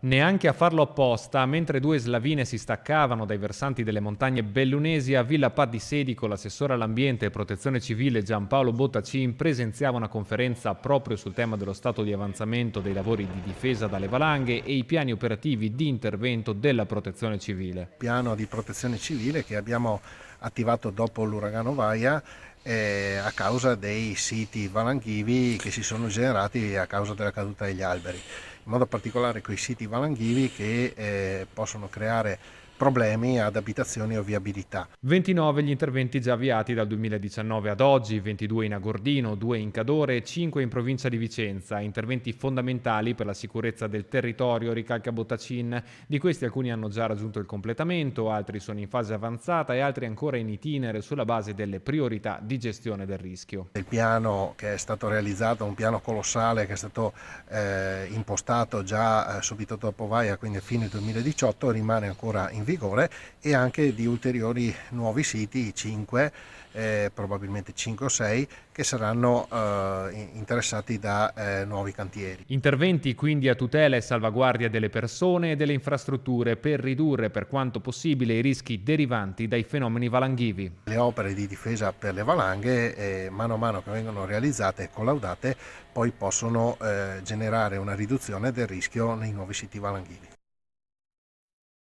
Neanche a farlo apposta, mentre due slavine si staccavano dai versanti delle montagne bellunesi, a Villa Pà di Sedico l'assessore all'ambiente e protezione civile Giampaolo Bottacin presenziava una conferenza proprio sul tema dello stato di avanzamento dei lavori di difesa dalle valanghe e i piani operativi di intervento della protezione civile. Piano di protezione civile che abbiamo attivato dopo l'uragano Vaia a causa dei siti valanghivi che si sono generati a causa della caduta degli alberi, in modo particolare quei siti valanghivi che possono creare problemi ad abitazioni o viabilità. 29 gli interventi già avviati dal 2019 ad oggi, 22 in Agordino, 2 in Cadore e 5 in provincia di Vicenza, interventi fondamentali per la sicurezza del territorio, ricalca Bottacin. Di questi alcuni hanno già raggiunto il completamento, altri sono in fase avanzata e altri ancora in itinere sulla base delle priorità di gestione del rischio. Il piano che è stato realizzato, un piano colossale che è stato impostato già subito dopo Vaia, quindi a fine 2018, rimane ancora in vigore, e anche di ulteriori nuovi siti, 5, probabilmente 5 o 6, che saranno interessati da nuovi cantieri. Interventi quindi a tutela e salvaguardia delle persone e delle infrastrutture per ridurre per quanto possibile i rischi derivanti dai fenomeni valanghivi. Le opere di difesa per le valanghe, mano a mano che vengono realizzate e collaudate, poi possono generare una riduzione del rischio nei nuovi siti valanghivi.